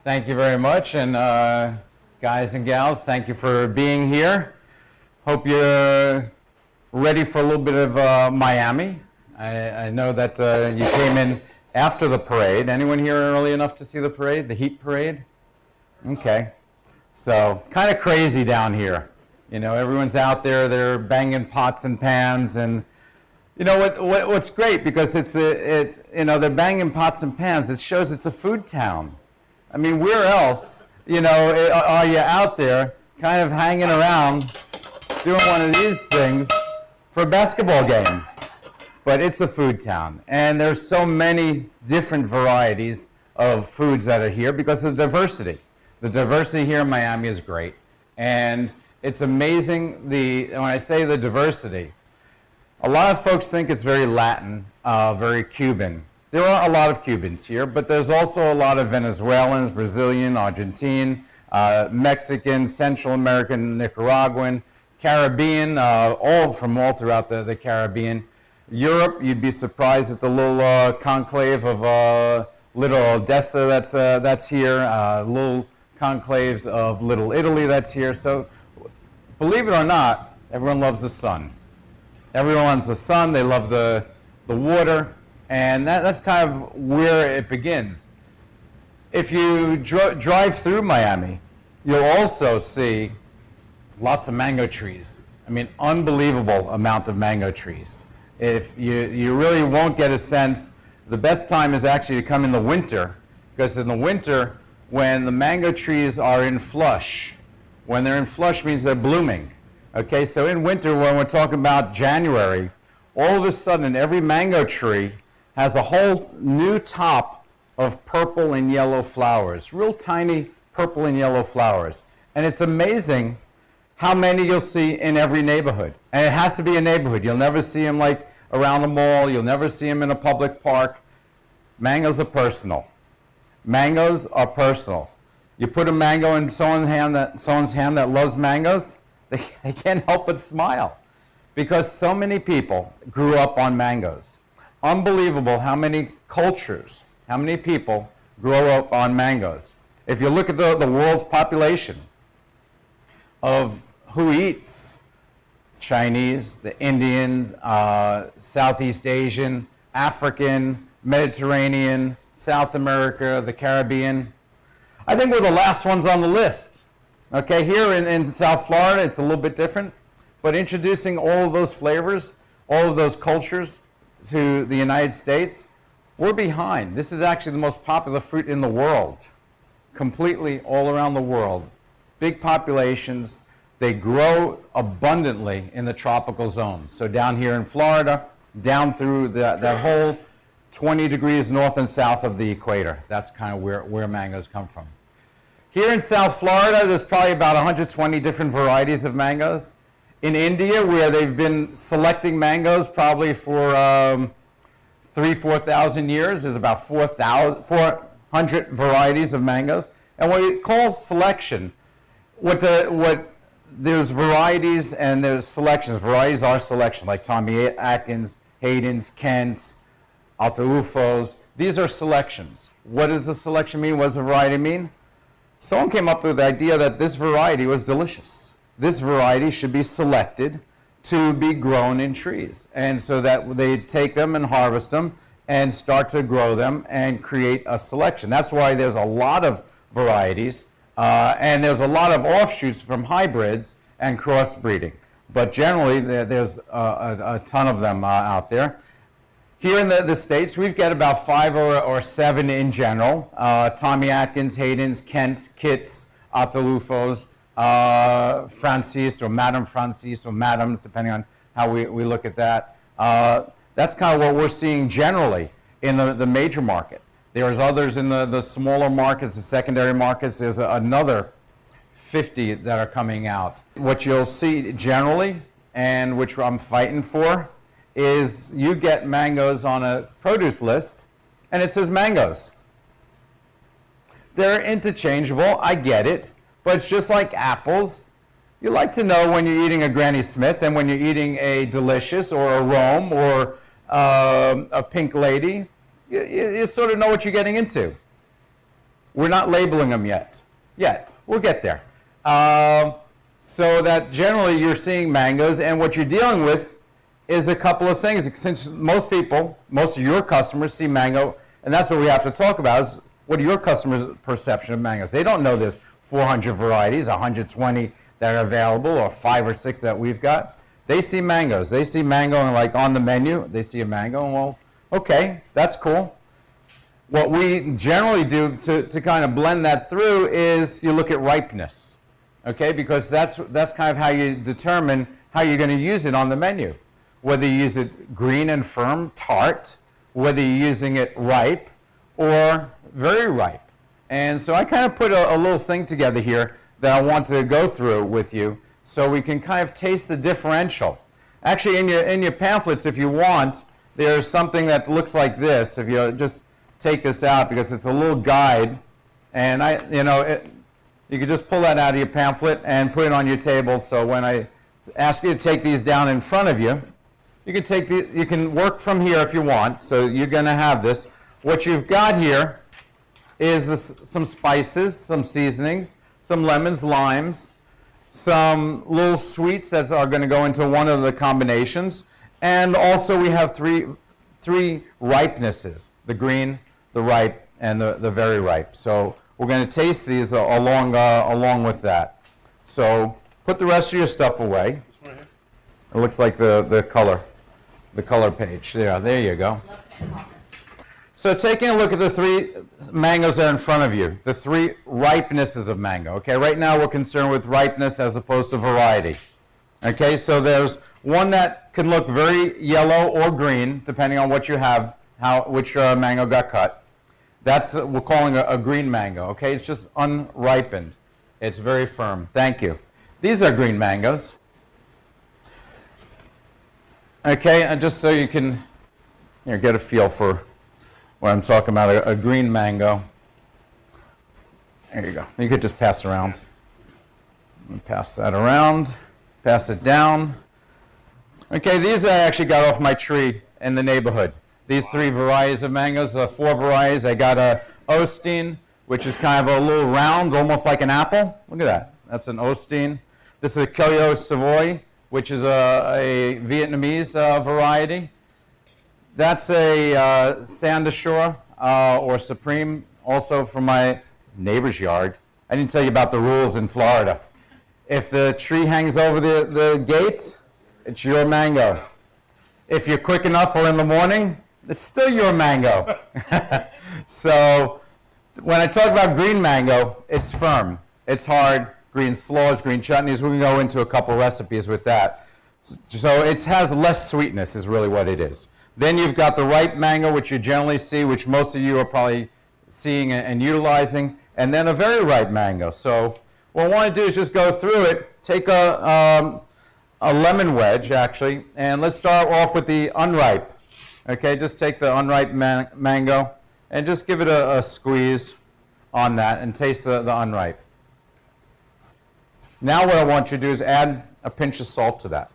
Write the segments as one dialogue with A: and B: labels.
A: Thank you very much, and guys and gals, thank you for being here. Hope you're ready for a little bit of Miami. I know that you came in after the parade. Anyone here early enough to see the parade, the heat parade? Okay. So, kind of crazy down here. You know, everyone's out there, they're banging pots and pans, and you know what's great, because they're banging pots and pans, it shows it's a food town. I mean, where else, are you out there kind of hanging around doing one of these things for a basketball game? But it's a food town, and there's so many different varieties of foods that are here because of the diversity. The diversity here in Miami is great, and it's amazing when I say the diversity, a lot of folks think it's very Latin, very Cuban. There are a lot of Cubans here, but there's also a lot of Venezuelans, Brazilian, Argentine, Mexican, Central American, Nicaraguan, Caribbean, all throughout the Caribbean. Europe, you'd be surprised at the little conclave of Little Odessa that's here, little conclaves of Little Italy that's here. So, believe it or not, everyone loves the sun. Everyone loves the sun, they love the water, and that's kind of where it begins. If you drive through Miami, you'll also see lots of mango trees. I mean, unbelievable amount of mango trees. If you really won't get a sense, the best time is actually to come in the winter, because in the winter, when the mango trees are in flush, when they're in flush means they're blooming. Okay, so in winter, when we're talking about January, all of a sudden every mango tree has a whole new top of purple and yellow flowers, real tiny purple and yellow flowers. And it's amazing how many you'll see in every neighborhood. And it has to be a neighborhood. You'll never see them like around a mall. You'll never see them in a public park. Mangoes are personal. Mangoes are personal. You put a mango in someone's hand that loves mangoes, they can't help but smile, because so many people grew up on mangoes. Unbelievable how many cultures, how many people grow up on mangoes. If you look at the world's population of who eats, Chinese, the Indian, Southeast Asian, African, Mediterranean, South America, the Caribbean, I think we're the last ones on the list. Okay, here in South Florida, it's a little bit different, but introducing all of those flavors, all of those cultures to the United States, we're behind. This is actually the most popular fruit in the world, completely all around the world. Big populations, they grow abundantly in the tropical zones. So down here in Florida, down through that whole 20 degrees north and south of the equator. That's kind of where mangoes come from. Here in South Florida, there's probably about 120 different varieties of mangoes. In India, where they've been selecting mangoes probably for 4,000 years, there's about 400 varieties of mangoes. And what we call selection, there's varieties and there's selections. Varieties are selection, like Tommy Atkins, Hayden's, Kent's, Ataulfos. These are selections. What does a selection mean? What does a variety mean? Someone came up with the idea that this variety was delicious. This variety should be selected to be grown in trees. And so that they take them and harvest them and start to grow them and create a selection. That's why there's a lot of varieties and there's a lot of offshoots from hybrids and crossbreeding. But generally, there's a ton of them out there. Here in the States, we've got about 5 or 7 in general. Tommy Atkins, Hayden's, Kent's, Kit's, Ataulfos, Francis or Madame Francis or Madams, depending on how we look at that. That's kind of what we're seeing generally in the major market. There's others in the smaller markets, the secondary markets. There's another 50 that are coming out. What you'll see generally, and which I'm fighting for, is you get mangoes on a produce list, and it says mangoes. They're interchangeable, I get it, but it's just like apples. You like to know when you're eating a Granny Smith and when you're eating a Delicious or a Rome or a Pink Lady. You sort of know what you're getting into. We're not labeling them yet. We'll get there. So that generally you're seeing mangoes, and what you're dealing with is a couple of things. Since most of your customers see mango, and that's what we have to talk about, is what are your customers' perception of mangoes? They don't know there's 400 varieties, 120 that are available, or 5 or 6 that we've got. They see mangoes. They see mango, and like on the menu, they see a mango, and well, okay, that's cool. What we generally do to kind of blend that through is you look at ripeness. Okay, because that's kind of how you determine how you're going to use it on the menu. Whether you use it green and firm, tart, whether you're using it ripe or very ripe. And so I kind of put a little thing together here that I want to go through with you so we can kind of taste the differential. Actually, in your pamphlets, if you want, there's something that looks like this. If you just take this out, because it's a little guide, and you can just pull that out of your pamphlet and put it on your table. So when I ask you to take these down in front of you, you can work from here if you want. So you're going to have this. What you've got here is some spices, some seasonings, some lemons, limes, some little sweets that are going to go into one of the combinations, and also we have three ripenesses: the green, the ripe, and the very ripe. So we're going to taste these along with that. So put the rest of your stuff away. It looks like the color page. There you go. So taking a look at the 3 mangoes that are in front of you, the 3 ripenesses of mango. Okay, right now we're concerned with ripeness as opposed to variety. Okay, so there's one that can look very yellow or green, depending on what you have, which mango got cut. That's we're calling a green mango. Okay, it's just unripened. It's very firm. Thank you. These are green mangoes. Okay, and just so you can get a feel for what I'm talking about, a green mango. There you go. You could just pass around. Pass that around. Pass it down. Okay, these I actually got off my tree in the neighborhood. These 3 varieties of mangoes, 4 varieties. I got a Osteen, which is kind of a little round, almost like an apple. Look at that. That's an Osteen. This is a Culinary Savoy, which is a Vietnamese variety. That's a Sandashore or Supreme, also from my neighbor's yard. I didn't tell you about the rules in Florida. If the tree hangs over the gate, it's your mango. If you're quick enough or in the morning, it's still your mango. So when I talk about green mango, it's firm, it's hard, green slaws, green chutneys. We can go into a couple recipes with that. So it has less sweetness is really what it is. Then you've got the ripe mango, which you generally see, which most of you are probably seeing and utilizing, and then a very ripe mango. So what I want to do is just go through it, take a lemon wedge, actually, and let's start off with the unripe. Okay, just take the unripe mango and just give it a squeeze on that and taste the unripe. Now what I want you to do is add a pinch of salt to that.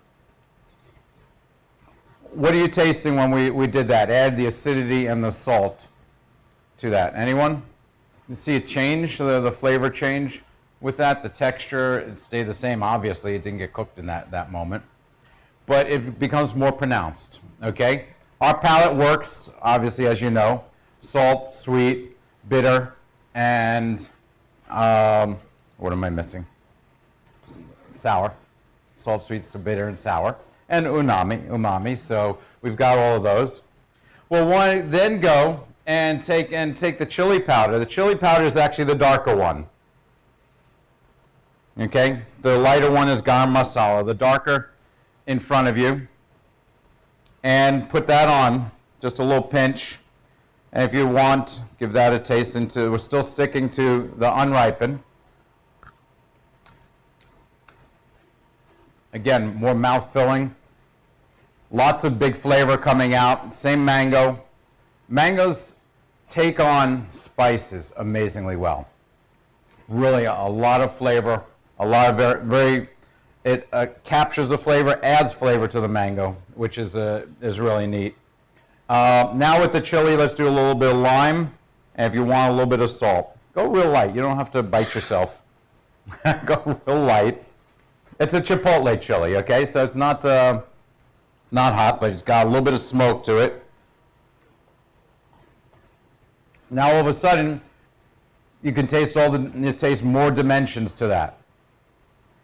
A: What are you tasting when we did that? Add the acidity and the salt to that. Anyone? You see a change, the flavor change with that? The texture, it stayed the same. Obviously, it didn't get cooked in that moment. But it becomes more pronounced, okay? Our palate works, obviously, as you know. Salt, sweet, bitter, and what am I missing? Sour. Salt, sweet, bitter, and sour. And umami, so we've got all of those. We'll want to then go and take the chili powder. The chili powder is actually the darker one. Okay, the lighter one is garam masala, the darker in front of you. And put that on, just a little pinch. And if you want, give that a taste we're still sticking to the unripened. Again, more mouth-filling. Lots of big flavor coming out. Same mango. Mangoes take on spices amazingly well. Really a lot of flavor, a lot of it captures the flavor, adds flavor to the mango, which is really neat. Now with the chili, let's do a little bit of lime, and if you want a little bit of salt. Go real light. You don't have to bite yourself. Go real light. It's a chipotle chili, okay? So it's not hot, but it's got a little bit of smoke to it. Now all of a sudden, you can taste more dimensions to that.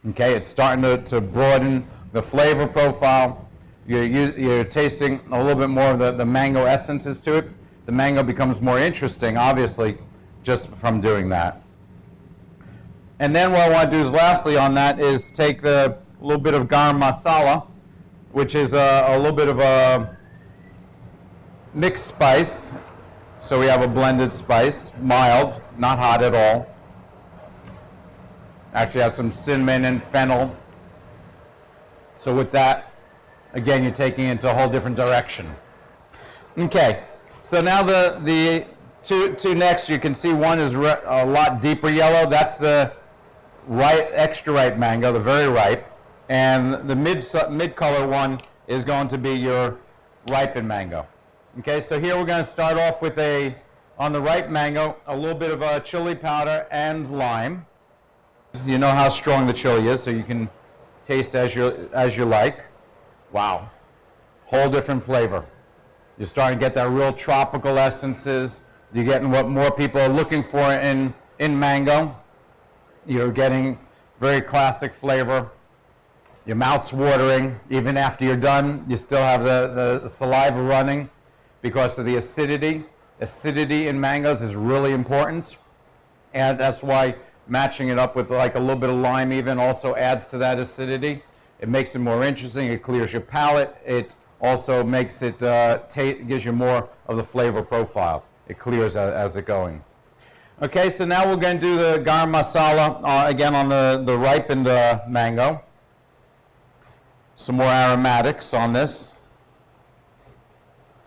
A: Okay, it's starting to broaden the flavor profile. You're tasting a little bit more of the mango essences to it. The mango becomes more interesting, obviously, just from doing that. And then what I want to do is lastly on that is take a little bit of garam masala, which is a little bit of a mixed spice. So we have a blended spice, mild, not hot at all. Actually has some cinnamon and fennel. So with that, again, you're taking it into a whole different direction. Okay, so now the two next, you can see one is a lot deeper yellow. That's the extra ripe mango, the very ripe. And the mid color one is going to be your ripened mango. Okay, so here we're going to start off with on the ripe mango, a little bit of chili powder and lime. You know how strong the chili is, so you can taste as you like. Wow, whole different flavor. You're starting to get that real tropical essences. You're getting what more people are looking for in mango. You're getting very classic flavor. Your mouth's watering. Even after you're done, you still have the saliva running because of the acidity. Acidity in mangoes is really important, and that's why matching it up with like a little bit of lime even also adds to that acidity. It makes it more interesting. It clears your palate. It also makes it gives you more of the flavor profile. It clears as it's going. Okay, so now we're going to do the garam masala again on the ripened mango. Some more aromatics on this.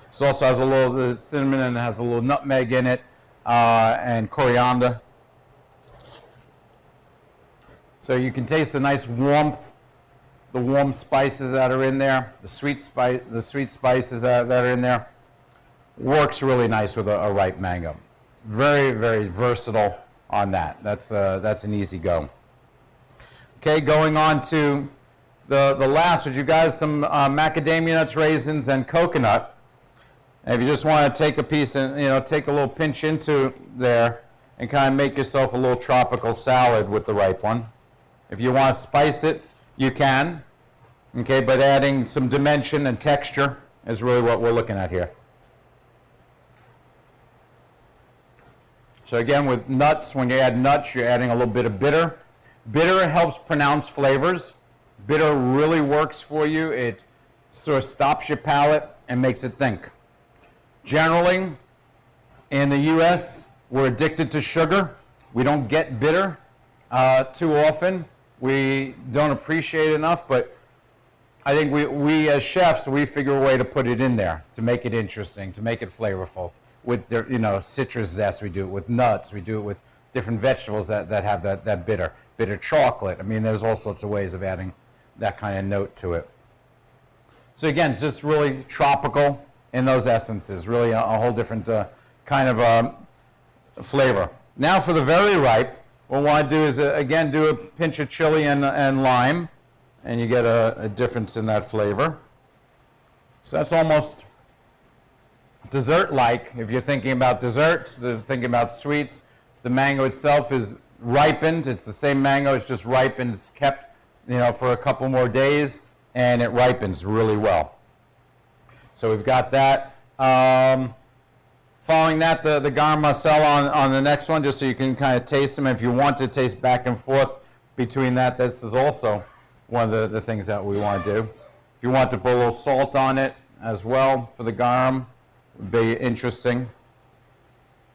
A: This also has a little cinnamon and has a little nutmeg in it and coriander. So you can taste the nice warmth, the warm spices that are in there, the sweet spices that are in there. Works really nice with a ripe mango. Very, very versatile on that. That's an easy go. Okay, going on to the last, which you guys some macadamia nuts, raisins, and coconut. And if you just want to take a piece and take a little pinch into there and kind of make yourself a little tropical salad with the ripe one. If you want to spice it, you can. Okay, but adding some dimension and texture is really what we're looking at here. So again, with nuts, when you add nuts, you're adding a little bit of bitter. Bitter helps pronounce flavors. Bitter really works for you. It sort of stops your palate and makes it think. Generally, in the U.S., we're addicted to sugar. We don't get bitter too often. We don't appreciate it enough, but I think we as chefs, we figure a way to put it in there to make it interesting, to make it flavorful. With citrus zest, we do it with nuts, we do it with different vegetables that have that bitter chocolate. I mean, there's all sorts of ways of adding that kind of note to it. So again, it's just really tropical in those essences, really a whole different kind of flavor. Now for the very ripe, what we want to do is again do a pinch of chili and lime, and you get a difference in that flavor. So that's almost dessert-like. If you're thinking about desserts, thinking about sweets, the mango itself is ripened. It's the same mango, it's just ripened. It's kept for a couple more days, and it ripens really well. So we've got that. Following that, the garam masala on the next one, just so you can kind of taste them. If you want to taste back and forth between that, this is also one of the things that we want to do. If you want to put a little salt on it as well for the garam, would be interesting.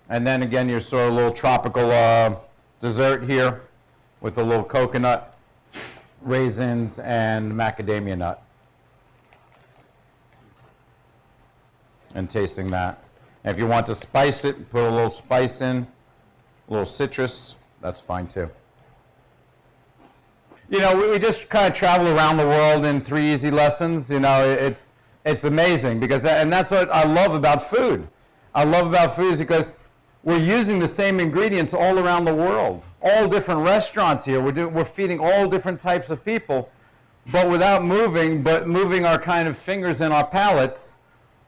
A: And then again, your sort of little tropical dessert here with a little coconut, raisins, and macadamia nut. And tasting that. And if you want to spice it, put a little spice in, a little citrus, that's fine too. We just kind of travel around the world in 3 easy lessons. It's amazing because and that's what I love about food. I love about food is because we're using the same ingredients all around the world. All different restaurants here. We're feeding all different types of people, but without moving our kind of fingers and our palates,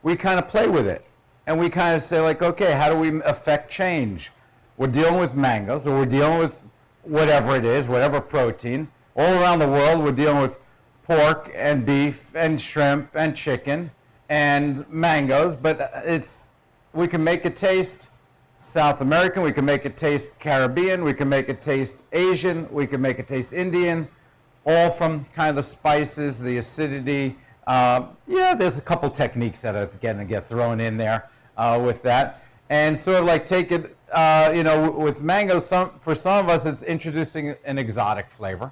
A: we kind of play with it. And we kind of say like, okay, how do we affect change? We're dealing with mangoes, or we're dealing with whatever it is, whatever protein. All around the world, we're dealing with pork and beef and shrimp and chicken and mangoes, but we can make it taste South American, we can make it taste Caribbean, we can make it taste Asian, we can make it taste Indian, all from kind of the spices, the acidity. There's a couple techniques that are going to get thrown in there with that. And sort of like take it, with mangoes, for some of us it's introducing an exotic flavor.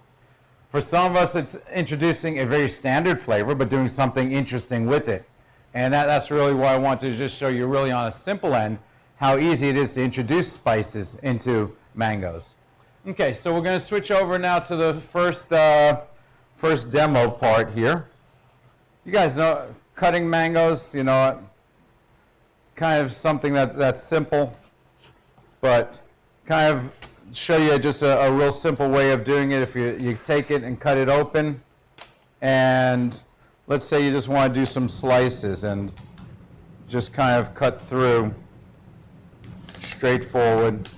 A: For some of us it's introducing a very standard flavor, but doing something interesting with it. And that's really why I wanted to just show you really on a simple end how easy it is to introduce spices into mangoes. Okay, so we're going to switch over now to the first demo part here. You guys know cutting mangoes, kind of something that's simple, but kind of show you just a real simple way of doing it. If you take it and cut it open, and let's say you just want to do some slices and just kind of cut through straightforward.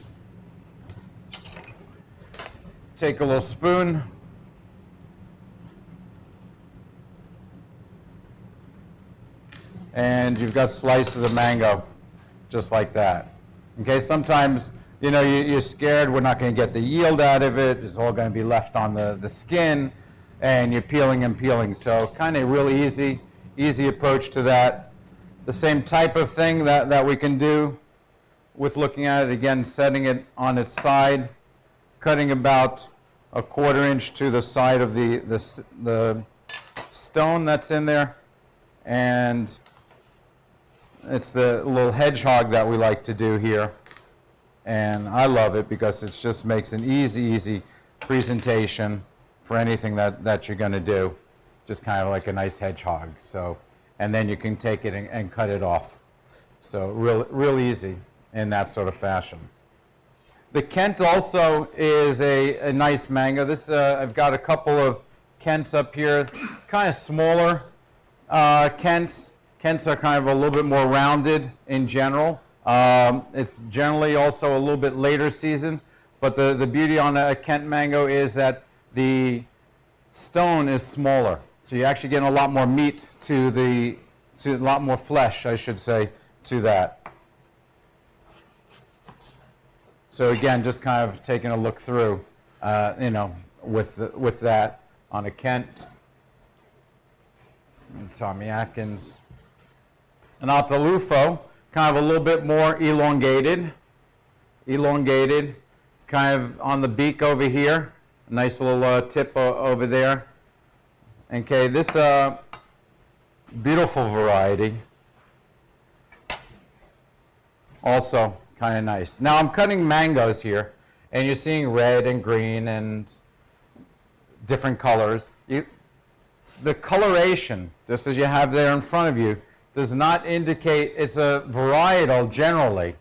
A: Take a little spoon, and you've got slices of mango just like that. Okay, sometimes you're scared we're not going to get the yield out of it. It's all going to be left on the skin, and you're peeling and peeling. So kind of really easy approach to that. The same type of thing that we can do with looking at it, again, setting it on its side, cutting about a 1/4 inch to the side of the stone that's in there, and it's the little hedgehog that we like to do here, and I love it because it just makes an easy presentation for anything that you're going to do, just kind of like a nice hedgehog. So, and then you can take it and cut it off. So real easy in that sort of fashion. The Kent also is a nice mango. This I've got a couple of Kents up here, kind of smaller Kents. Kents are kind of a little bit more rounded in general. It's generally also a little bit later season, but the beauty on a Kent mango is that the stone is smaller. So you're actually getting a lot more meat to a lot more flesh, I should say, to that. So again, just kind of taking a look through, with that on a Kent, and Tommy Atkins. An Altalufo, kind of a little bit more elongated, kind of on the beak over here, a nice little tip over there. Okay, this beautiful variety, also kind of nice. Now I'm cutting mangoes here, and you're seeing red and green and different colors. The coloration, just as you have there in front of you, does not indicate it's a varietal generally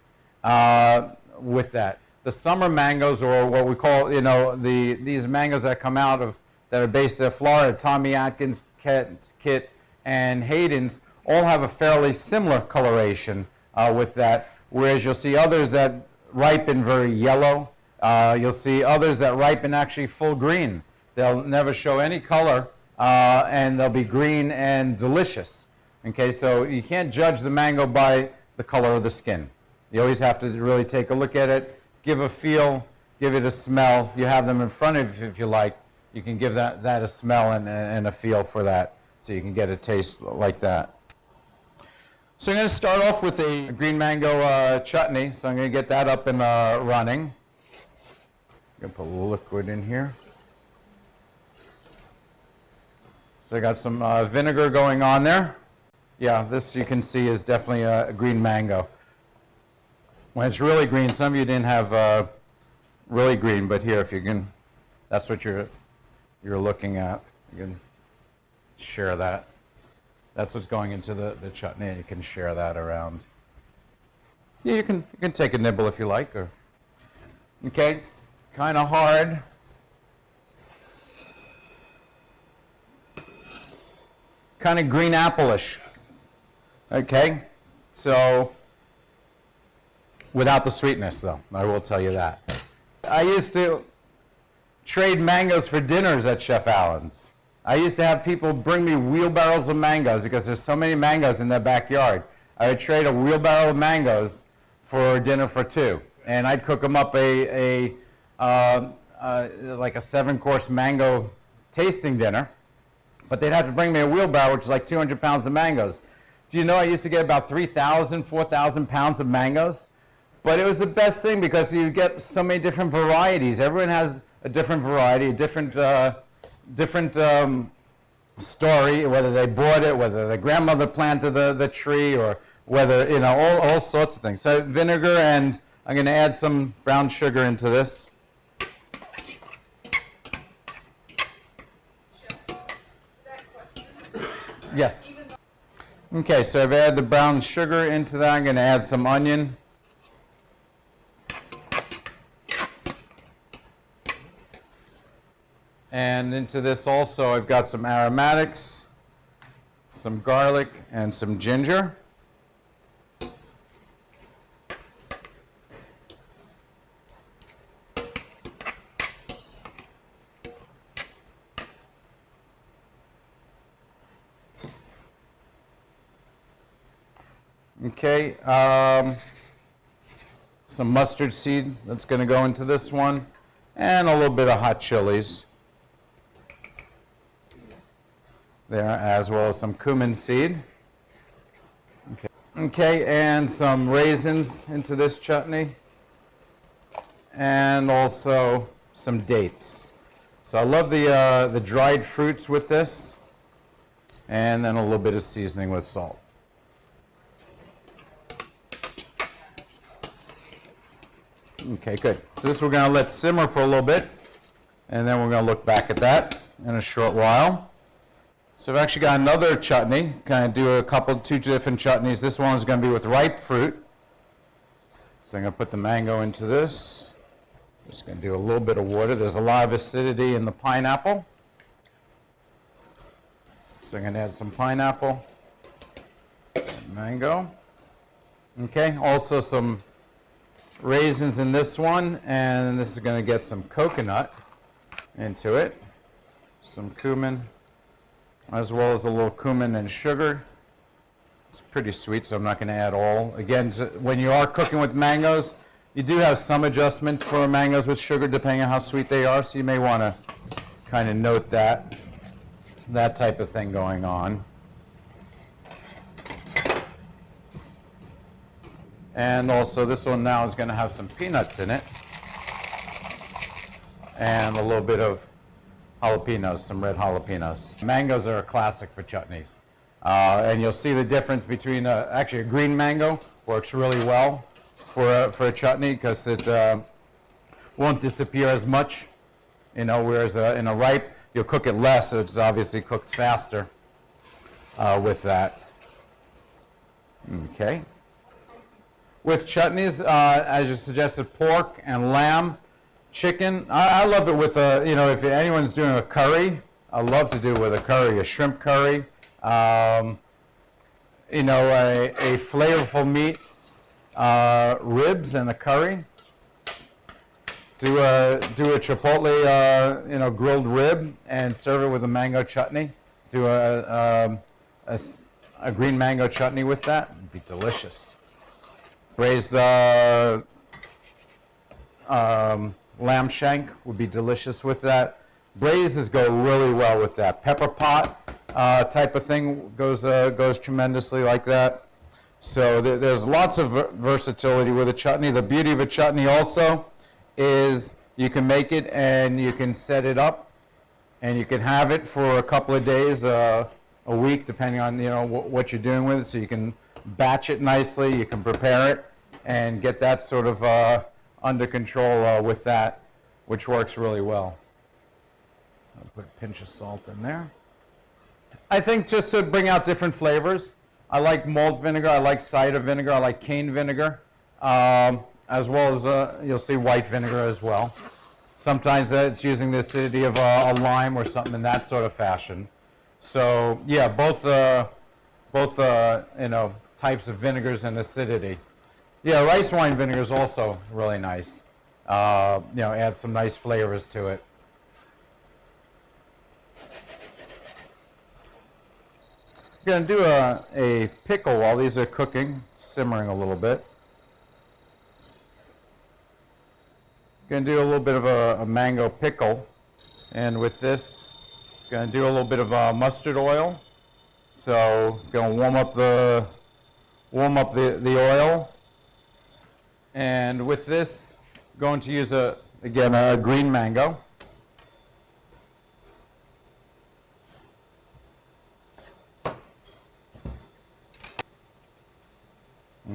A: with that. The summer mangoes, or what we call, these mangoes that come out of, that are based in Florida, Tommy Atkins, Kit, and Hayden's, all have a fairly similar coloration with that. Whereas you'll see others that ripen very yellow. You'll see others that ripen actually full green. They'll never show any color, and they'll be green and delicious. Okay, so you can't judge the mango by the color of the skin. You always have to really take a look at it, give a feel, give it a smell. You have them in front of you if you like. You can give that a smell and a feel for that, so you can get a taste like that. So I'm going to start off with a green mango chutney. So I'm going to get that up and running. I'm going to put a little liquid in here. So I got some vinegar going on there. Yeah, this you can see is definitely a green mango. When it's really green, some of you didn't have really green, but here, if you can, that's what you're looking at. You can share that. That's what's going into the chutney, and you can share that around. Yeah, you can take a nibble if you like. Or okay, kind of hard. Kind of green apple-ish. Okay, so without the sweetness, though, I will tell you that. I used to trade mangoes for dinners at Chef Allen's. I used to have people bring me wheelbarrows of mangoes because there's so many mangoes in their backyard. I would trade a wheelbarrow of mangoes for dinner for two, and I'd cook them up like a 7-course mango tasting dinner. But they'd have to bring me a wheelbarrow, which is like 200 pounds of mangoes. Do you know I used to get about 3,000, 4,000 pounds of mangoes? But it was the best thing because you get so many different varieties. Everyone has a different variety, a different story, whether they bought it, whether their grandmother planted the tree, or whether, all sorts of things. So vinegar, and I'm going to add some brown sugar into this. Yes. Okay, so I've added the brown sugar into that. I'm going to add some onion. And into this also I've got some aromatics, some garlic, and some ginger. Okay, some mustard seed that's going to go into this one, and a little bit of hot chilies there, as well as some cumin seed. Okay, and some raisins into this chutney, and also some dates. So I love the dried fruits with this, and then a little bit of seasoning with salt. Okay, good. So this we're going to let simmer for a little bit, and then we're going to look back at that in a short while. So I've actually got another chutney. Kind of do two different chutneys. This one is going to be with ripe fruit. So I'm going to put the mango into this. Just going to do a little bit of water. There's a lot of acidity in the pineapple. So I'm going to add some pineapple, mango. Okay, also some raisins in this one, and this is going to get some coconut into it, some cumin, as well as a little cumin and sugar. It's pretty sweet, so I'm not going to add all. Again, when you are cooking with mangoes, you do have some adjustment for mangoes with sugar depending on how sweet they are, so you may want to kind of note that type of thing going on. And also this one now is going to have some peanuts in it, and a little bit of jalapenos, some red jalapenos. Mangoes are a classic for chutneys. And you'll see the difference between, actually a green mango works really well for a chutney because it won't disappear as much, whereas in a ripe, you'll cook it less, so it obviously cooks faster with that. Okay. With chutneys, as you suggested, pork and lamb, chicken. I love it with if anyone's doing a curry, I love to do it with a curry, a shrimp curry. A flavorful meat, ribs and a curry. Do a chipotle, grilled rib and serve it with a mango chutney. Do a green mango chutney with that. It'd be delicious. Braised lamb shank would be delicious with that. Braises go really well with that. Pepper pot type of thing goes tremendously like that. So there's lots of versatility with a chutney. The beauty of a chutney also is you can make it and you can set it up, and you can have it for a couple of days, a week, depending on what you're doing with it. So you can batch it nicely, you can prepare it, and get that sort of under control with that, which works really well. I'll put a pinch of salt in there. I think just to bring out different flavors, I like malt vinegar, I like cider vinegar, I like cane vinegar. as well as you'll see white vinegar as well. Sometimes it's using the acidity of a lime or something in that sort of fashion. So yeah, both types of vinegars and acidity. Yeah, rice wine vinegar is also really nice. Add some nice flavors to it. I'm going to do a pickle while these are cooking, simmering a little bit. Going to do a little bit of a mango pickle, and with this, going to do a little bit of mustard oil. So, going to warm up the oil, and with this, going to use again a green mango.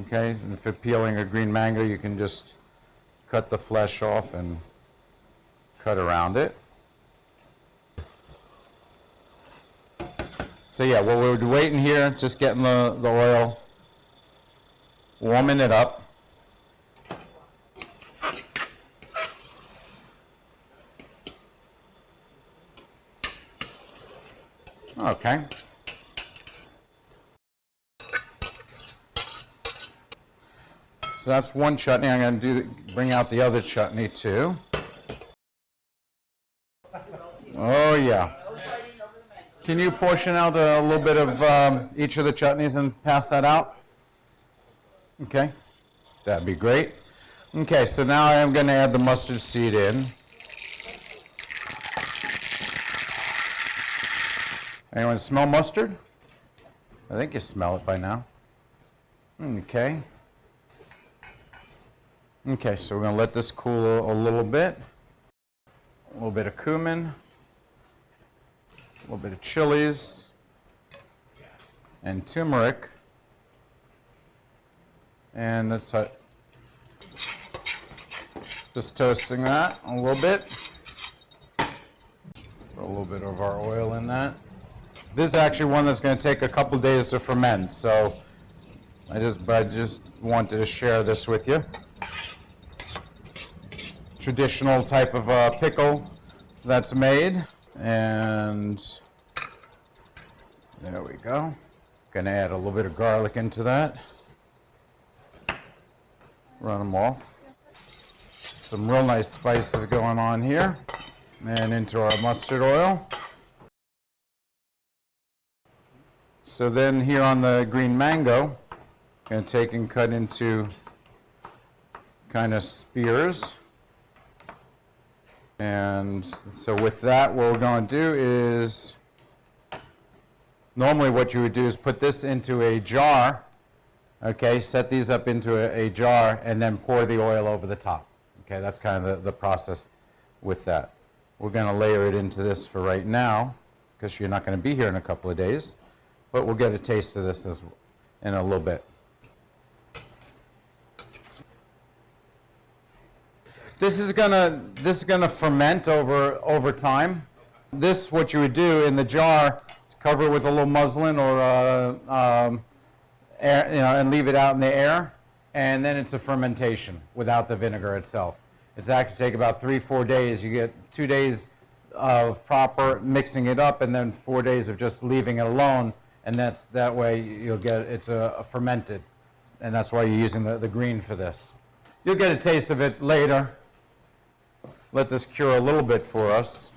A: Okay, and if you're peeling a green mango, you can just cut the flesh off and cut around it. So yeah, while we're waiting here, just getting the oil, warming it up. Okay. So that's one chutney. I'm going to bring out the other chutney too. Oh yeah. Can you portion out a little bit of each of the chutneys and pass that out? Okay, that'd be great. Okay, so now I'm going to add the mustard seed in. Anyone smell mustard? I think you smell it by now. Okay. Okay, so we're going to let this cool a little bit. A little bit of cumin. A little bit of chilies. And turmeric. And that's just toasting that a little bit. Put a little bit of our oil in that. This is actually one that's going to take a couple days to ferment, so I just wanted to share this with you. Traditional type of pickle that's made, and there we go. Going to add a little bit of garlic into that. Run them off. Some real nice spices going on here, and into our mustard oil. So then here on the green mango, going to take and cut into kind of spears. And so with that, what we're going to do is, normally what you would do is put this into a jar, okay, set these up into a jar, and then pour the oil over the top. Okay, that's kind of the process with that. We're going to layer it into this for right now, because you're not going to be here in a couple of days, but we'll get a taste of this in a little bit. This is gonna ferment over time. This, what you would do in the jar, is cover it with a little muslin or air, and leave it out in the air, and then it's a fermentation without the vinegar itself. It's actually take about 3-4 days. You get 2 days of proper mixing it up, and then 4 days of just leaving it alone, and that way you'll get it's a fermented, and that's why you're using the green for this. You'll get a taste of it later. Let this cure a little bit for us.